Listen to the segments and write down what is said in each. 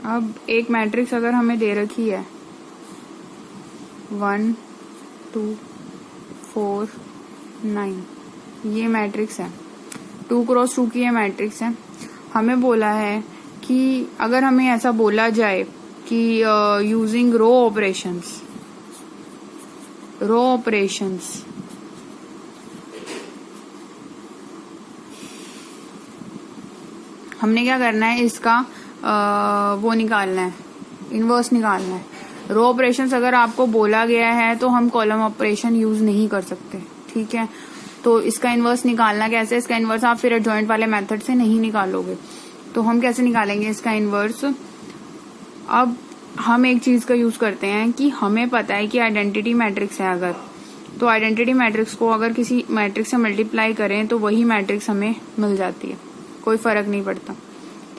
अब एक मैट्रिक्स अगर हमें दे रखी है 1 2 4 9, ये मैट्रिक्स है 2 क्रॉस 2 की ये मैट्रिक्स है। हमें बोला है कि अगर हमें ऐसा बोला जाए कि यूजिंग रो ऑपरेशंस हमने क्या करना है, इसका वो निकालना है, इनवर्स निकालना है। रो ऑपरेशंस अगर आपको बोला गया है तो हम कॉलम ऑपरेशन यूज नहीं कर सकते, ठीक है। तो इसका इनवर्स निकालना कैसे, इसका इनवर्स आप फिर एडजॉइंट वाले मेथड से नहीं निकालोगे, तो हम कैसे निकालेंगे इसका इनवर्स। अब हम एक चीज का यूज करते हैं कि हमें पता है कि आइडेंटिटी मैट्रिक्स है अगर, तो आइडेंटिटी मैट्रिक्स को अगर किसी मैट्रिक्स से मल्टीप्लाई करें तो वही मैट्रिक्स हमें मिल जाती है, कोई फर्क नहीं पड़ता,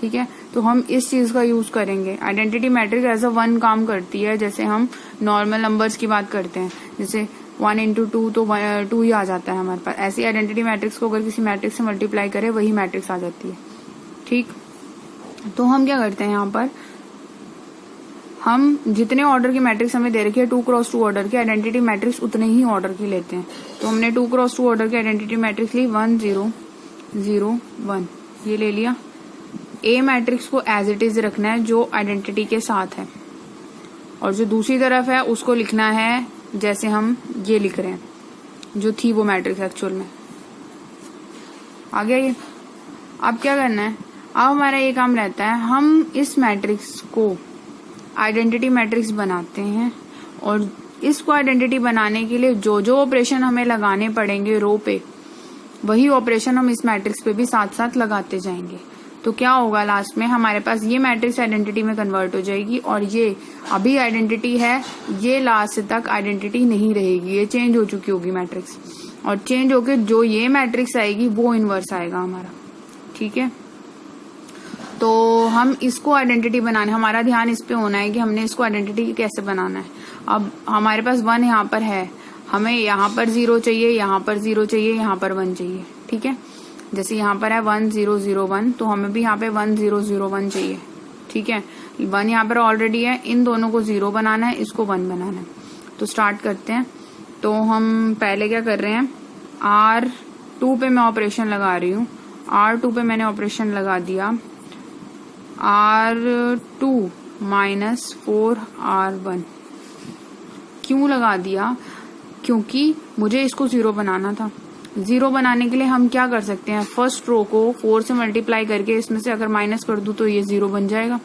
ठीक है। तो हम इस चीज का यूज करेंगे। आइडेंटिटी मैट्रिक्स एज अ 1 काम करती है, जैसे हम नॉर्मल नंबर्स की बात करते हैं, जैसे 1 into 2 तो 2 ही आ जाता है हमारे पास। ऐसी आइडेंटिटी मैट्रिक्स को अगर किसी मैट्रिक्स से मल्टीप्लाई करें वही मैट्रिक्स आ जाती है, ठीक। तो हम क्या करते हैं, यहाँ पर हम जितने ऑर्डर की मैट्रिक्स हमें दे रखी है 2 क्रॉस 2 ऑर्डर की आइडेंटिटी मैट्रिक्स उतने ही ऑर्डर की लेते हैं। तो हमने 2 क्रॉस 2 ऑर्डर की आइडेंटिटी मैट्रिक्स ली 1 0 0 1, ये ले लिया। ए मैट्रिक्स को एज इट इज रखना है जो आइडेंटिटी के साथ है, और जो दूसरी तरफ है उसको लिखना है जैसे हम ये लिख रहे हैं, जो थी वो मैट्रिक्स एक्चुअल में। आ गया ये। अब क्या करना है, अब हमारा ये काम रहता है, हम इस मैट्रिक्स को आइडेंटिटी मैट्रिक्स बनाते हैं, और इसको आइडेंटिटी बनाने के लिए जो जो ऑपरेशन हमें लगाने पड़ेंगे रो पे, वही ऑपरेशन हम इस मैट्रिक्स पे भी साथ साथ लगाते जाएंगे। तो क्या होगा, लास्ट में हमारे पास ये मैट्रिक्स आइडेंटिटी में कन्वर्ट हो जाएगी, और ये अभी आइडेंटिटी है, ये लास्ट तक आइडेंटिटी नहीं रहेगी, ये चेंज हो चुकी होगी मैट्रिक्स, और चेंज होके जो ये मैट्रिक्स आएगी वो इनवर्स आएगा हमारा, ठीक है। तो हम इसको आइडेंटिटी बनाने, हमारा ध्यान इस पे होना है कि हमने इसको आइडेंटिटी कैसे बनाना है। अब हमारे पास 1 यहाँ पर है, हमें यहाँ पर 0 चाहिए, यहाँ पर 0 चाहिए, यहाँ पर 1 चाहिए, ठीक है। जैसे यहाँ पर है 1 0 0 1, तो हमें भी यहाँ पे 1 0 0 1 चाहिए, ठीक है। 1 यहाँ पर ऑलरेडी है, इन दोनों को 0 बनाना है, इसको 1 बनाना है। तो स्टार्ट करते हैं। तो हम पहले क्या कर रहे हैं, R2 पे मैं ऑपरेशन लगा रही हूँ, R2 पे मैंने ऑपरेशन लगा दिया, R2 माइनस 4R1। क्यों लगा दिया, क्योंकि मुझे इसको 0 बनाना था। 0 बनाने के लिए हम क्या कर सकते हैं, फर्स्ट रो को 4 से मल्टीप्लाई करके इसमें से अगर माइनस कर दूं तो ये 0 बन जाएगा,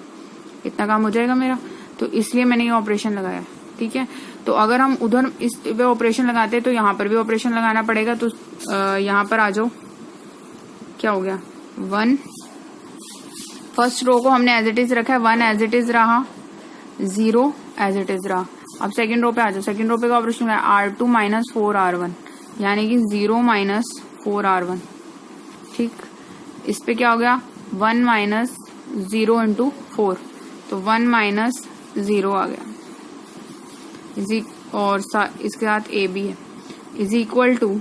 इतना काम हो जाएगा मेरा। तो इसलिए मैंने ये ऑपरेशन लगाया, ठीक है। तो अगर हम उधर इस पे ऑपरेशन लगाते तो यहाँ पर भी ऑपरेशन लगाना पड़ेगा। तो यहाँ पर आ जाओ, क्या हो गया 1, फर्स्ट रो को हमने एज इट इज रखा है, 1 एज इट इज रहा, 0 एज इट इज रहा। अब सेकंड रो पे आ जाओ, सेकंड रो पे का ऑपरेशन है R2 माइनस 4R1, यानी कि 0 माइनस 4R1, ठीक। इस पे क्या हो गया 1 माइनस 0 इंटू 4, तो 1 माइनस 0 आ गया, और इसके साथ ए भी है, इज इक्वल टू।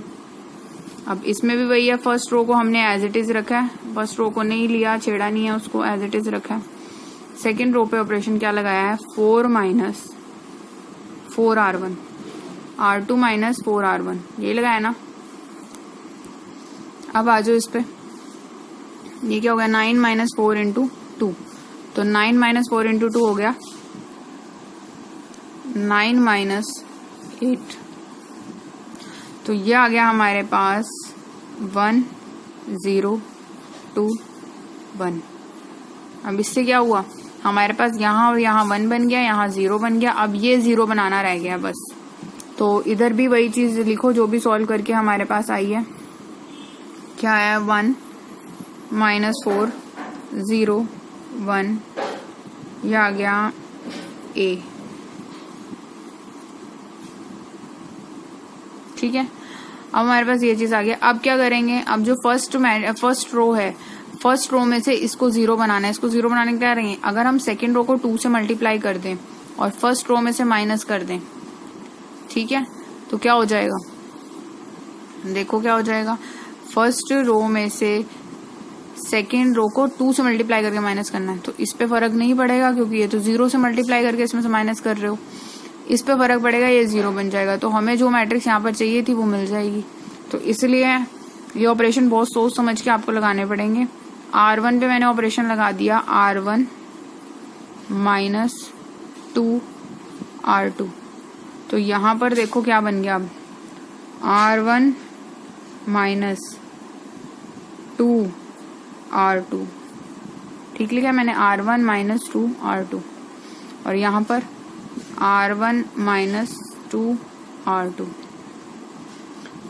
अब इसमें भी वही है, फर्स्ट रो को हमने एज इट इज रखा है, फर्स्ट रो को नहीं लिया, छेड़ा नहीं है उसको, एज इट इज रखा है। सेकेंड रो पे ऑपरेशन क्या लगाया है, 4 minus 4R1, R2 minus 4R1, ये लगाया ना। अब आ जाओ इस पे, ये क्या हो गया 9 माइनस 4 इंटू 2, तो 9 माइनस 4 इंटू 2 हो गया 9 माइनस 8। तो ये आ गया हमारे पास 1 0 2 1। अब इससे क्या हुआ, हमारे पास यहाँ और यहाँ 1 बन गया, यहाँ 0 बन गया, अब ये 0 बनाना रह गया बस। तो इधर भी वही चीज लिखो जो भी सॉल्व करके हमारे पास आई है। क्या है 1 माइनस 4 0 1, यह आ गया A, ठीक है। अब हमारे पास ये चीज आ गया। अब क्या करेंगे, अब जो फर्स्ट रो है, फर्स्ट रो में से इसको 0 बनाना है। इसको 0 बनाने के क्या करेंगे, अगर हम सेकेंड रो को 2 से मल्टीप्लाई कर दें और फर्स्ट रो में से माइनस कर दें, ठीक है, तो क्या हो जाएगा, देखो क्या हो जाएगा। फर्स्ट रो में से सेकेंड रो को 2 से मल्टीप्लाई करके माइनस करना है, तो इस पे फर्क नहीं पड़ेगा क्योंकि ये तो 0 से मल्टीप्लाई करके इसमें से माइनस कर रहे हो। इस पे फर्क पड़ेगा, ये 0 बन जाएगा, तो हमें जो मैट्रिक्स यहाँ पर चाहिए थी वो मिल जाएगी। तो इसलिए ये ऑपरेशन बहुत सोच समझ के आपको लगाने पड़ेंगे। R1 पे मैंने ऑपरेशन लगा दिया, R1 माइनस 2 R2। तो यहाँ पर देखो क्या बन गया, अब R1 माइनस 2 R2, ठीक लिखा मैंने, R1 माइनस 2 R2, और यहाँ पर R1 माइनस 2 R2,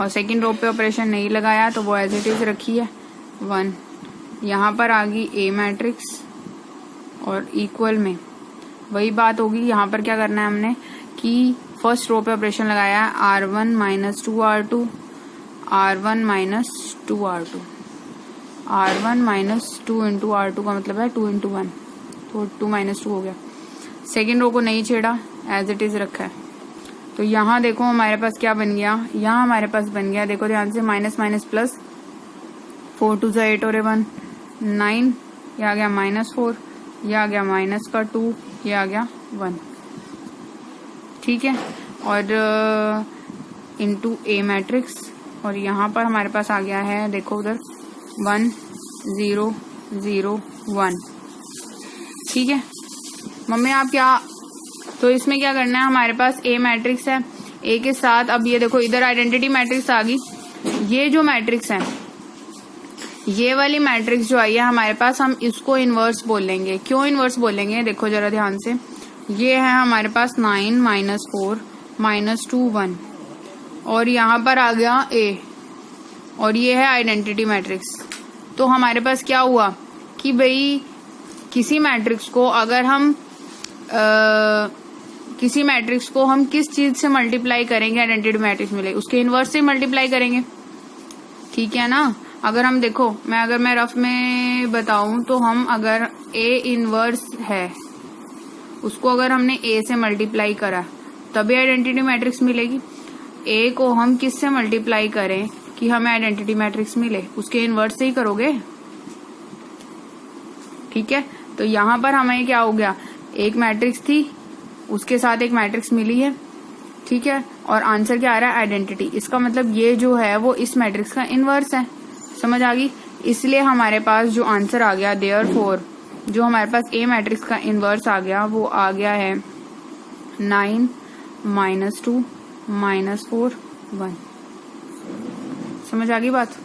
और सेकेंड रो पे ऑपरेशन नहीं लगाया तो वो एज इट इज रखी है 1। यहाँ पर आ गई A मैट्रिक्स और इक्वल में वही बात होगी। यहाँ पर क्या करना है हमने कि फर्स्ट रो पे ऑपरेशन लगाया है R1 minus 2 R2, R1 minus 2 R2, R1 minus 2 into R2 का मतलब है 2 इंटू 1, तो 2 माइनस 2 हो गया। सेकेंड रो को नहीं छेड़ा, एज इट इज रखा है। तो यहाँ देखो हमारे पास क्या बन गया, यहाँ हमारे पास बन गया, देखो ध्यान से, माइनस माइनस प्लस, 4 2 8 और 1 9, ये आ गया माइनस 4, ये आ गया माइनस का 2, ये आ गया 1, ठीक है। और इंटू A मैट्रिक्स, और यहाँ पर हमारे पास आ गया है, देखो उधर 1 0 0 1, ठीक है। मम्मी आप क्या, तो इसमें क्या करना है, हमारे पास A मैट्रिक्स है, A के साथ अब ये देखो इधर आइडेंटिटी मैट्रिक्स आ गई। ये जो मैट्रिक्स है, ये वाली मैट्रिक्स जो आई है हमारे पास, हम इसको इनवर्स बोल लेंगे। क्यों इनवर्स बोलेंगे, देखो जरा ध्यान से, ये है हमारे पास 9 माइनस 4 माइनस 2 1, और यहाँ पर आ गया A, और ये है आइडेंटिटी मैट्रिक्स। तो हमारे पास क्या हुआ कि भाई किसी मैट्रिक्स को अगर हम किसी मैट्रिक्स को हम किस चीज से मल्टीप्लाई करेंगे आइडेंटिटी मैट्रिक्स मिले, उसके इनवर्स से मल्टीप्लाई करेंगे, ठीक है ना। अगर हम देखो, अगर मैं रफ में बताऊं तो हम अगर A इनवर्स है उसको अगर हमने A से मल्टीप्लाई करा तभी आइडेंटिटी मैट्रिक्स मिलेगी। A को हम किस से मल्टीप्लाई करें कि हमें आइडेंटिटी मैट्रिक्स मिले, उसके इनवर्स से ही करोगे, ठीक है। तो यहाँ पर हमें क्या हो गया, एक मैट्रिक्स थी उसके साथ एक मैट्रिक्स मिली है, ठीक है, और आंसर क्या आ रहा है, आइडेंटिटी। इसका मतलब ये जो है वो इस मैट्रिक्स का इनवर्स है, समझ आ गई। इसलिए हमारे पास जो आंसर आ गया, देयरफॉर जो हमारे पास A मैट्रिक्स का इनवर्स आ गया वो आ गया है 9 माइनस 2 माइनस 4 1। समझ आ गई बात।